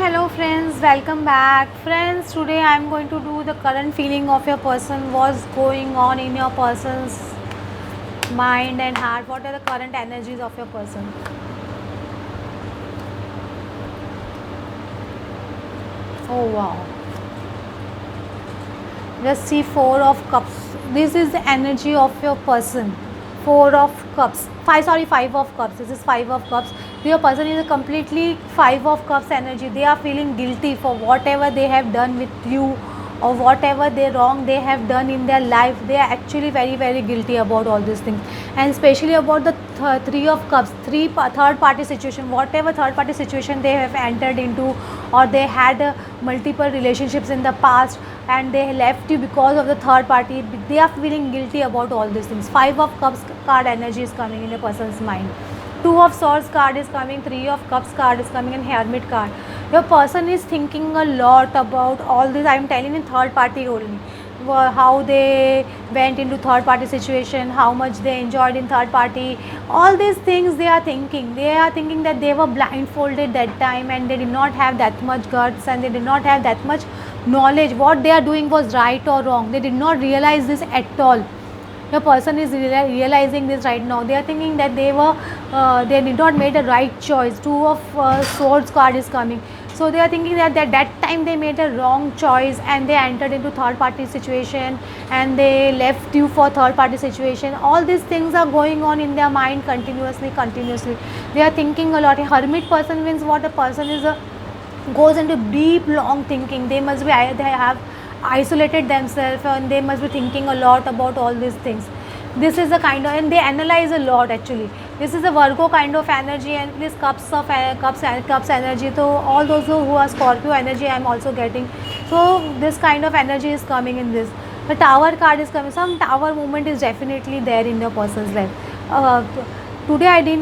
Hello friends, welcome back. Friends, today I am going to do the current feeling of your person, what's going on in your person's mind and heart, what are the current energies of your person. Oh wow. Just see 4 of cups. This is the energy of your person. 4 of cups. Five of cups. This is 5 of cups. Your person is a completely 5 of cups energy. They are feeling guilty for whatever they have done with you or whatever they wrong they have done in their life. They are actually very guilty about all these things, and especially about the 3 of cups, third party situation, whatever third party situation they have entered into, or they had multiple relationships in the past and they left you because of the third party. They are feeling guilty about all these things. 5 of cups card energy is coming in a person's mind. 2 of swords card is coming, 3 of cups card is coming, and hermit card. Your person is thinking a lot about all this. I am telling in third party only, how they went into third party situation, how much they enjoyed in third party, all these things they are thinking. They are thinking that they were blindfolded that time and they did not have that much guts and they did not have that much knowledge what they are doing was right or wrong. They did not realize this at all. The person is realizing this right now. They are thinking that they did not made a right choice. 2 of swords card is coming, so they are thinking that time they made a wrong choice and they entered into third party situation and they left you for third party situation. All these things are going on in their mind continuously. They are thinking a lot. A hermit person means what? A person is a goes into deep long thinking. They have isolated themselves and they must be thinking a lot about all these things. This is the kind of, and they analyze a lot actually. This is a Virgo kind of energy, and this cups energy. So all those who are Scorpio energy I am also getting. So this kind of energy is coming in this. The tower card is coming. Some tower movement is definitely there in your person's life. uh, Today I did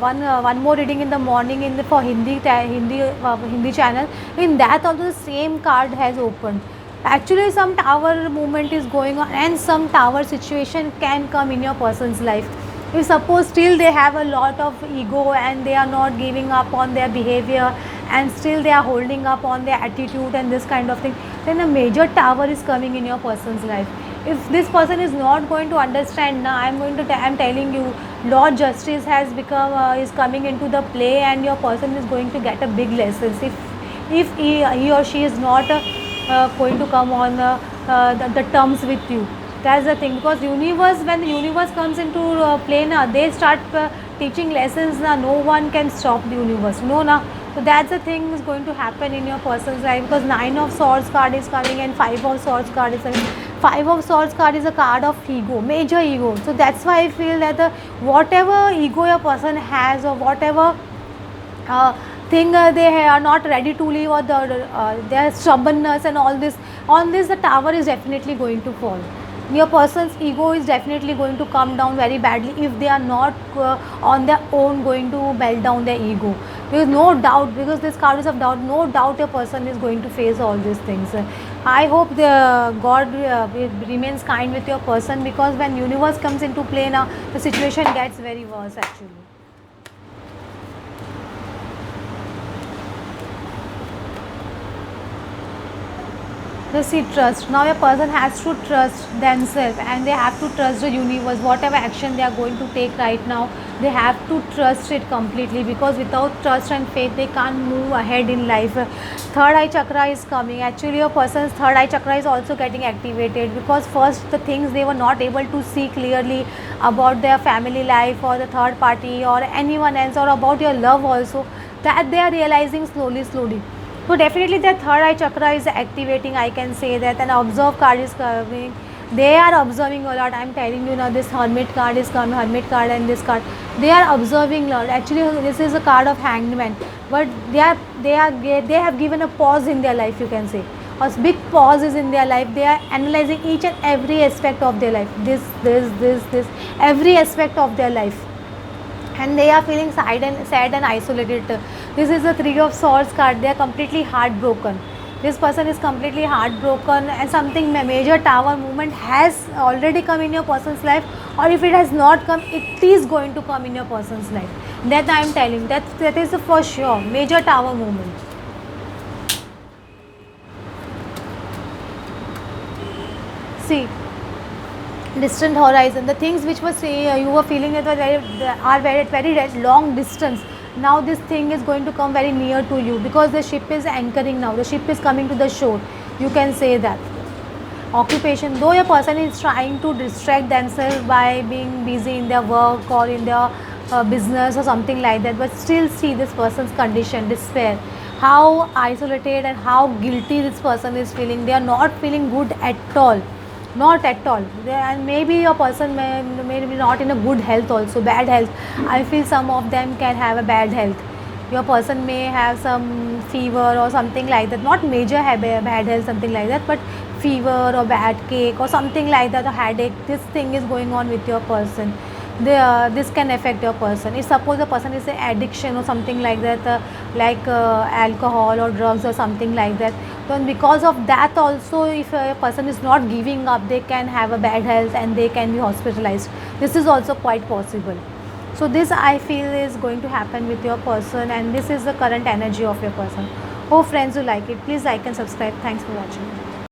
one more reading in the morning for Hindi channel. In that also the same card has opened. Actually some tower movement is going on and some tower situation can come in your person's life. If suppose still they have a lot of ego and they are not giving up on their behavior and still they are holding up on their attitude and this kind of thing, then a major tower is coming in your person's life. If this person is not going to understand, now I'm telling you, Lord Justice has become is coming into the play, and your person is going to get a big lessons if he or she is not going to come on the terms with you. That's the thing, because when the universe comes into play now, they start teaching lessons now. No one can stop the universe, no now. So that's the thing is going to happen in your person's life, because 9 of swords card is coming and 5 of swords card is coming. 5 of swords card is a card of ego, major ego. So that's why I feel that whatever ego your person has, or whatever thing they are not ready to leave, or their stubbornness and all this, on this the tower is definitely going to fall. Your person's ego is definitely going to come down very badly if they are not on their own going to melt down their ego. There is no doubt, because this card is of doubt, no doubt your person is going to face all these things. I hope the God remains kind with your person, because when universe comes into play now, the situation gets very worse actually. The see trust. Now your person has to trust themselves and they have to trust the universe. Whatever action they are going to take right now, they have to trust it completely, because without trust and faith they can't move ahead in life. Third eye chakra is coming. Actually your person's third eye chakra is also getting activated, because first the things they were not able to see clearly about their family life or the third party or anyone else, or about your love also, that they are realizing slowly. So definitely the third eye chakra is activating, I can say that. And observe card is coming. They are observing a lot. I am telling you now, this hermit card is coming, hermit card and this card. They are observing a lot. Actually this is a card of hangman, but they have given a pause in their life, you can say. A big pause is in their life. They are analyzing each and every aspect of their life. This every aspect of their life, and they are feeling sad and isolated. This is the 3 of swords card. They are completely heartbroken. This person is completely heartbroken, and something major tower movement has already come in your person's life, or if it has not come, it is going to come in your person's life. That I am telling, that is for sure, major tower movement. see, distant horizon, the things which was say you were feeling that are very long distance, now this thing is going to come very near to you, because the ship is anchoring now, the ship is coming to the shore, you can say that. Occupation, though a person is trying to distract themselves by being busy in their work or in their business or something like that, but still see this person's condition, despair, how isolated and how guilty this person is feeling. They are not feeling good at all, not at all. And maybe a person may be not in a good health also, bad health. I feel some of them can have a bad health. Your person may have some fever or something like that, not major bad health, something like that, but fever or bad cake or something like that, a headache, this thing is going on with your person. This can affect your person. If suppose a person is an addiction or something like that, like alcohol or drugs or something like that, then because of that also, if a person is not giving up, they can have a bad health and they can be hospitalized. This is also quite possible. So this I feel is going to happen with your person, and this is the current energy of your person. Hope friends you like it. Please like and subscribe. Thanks for watching.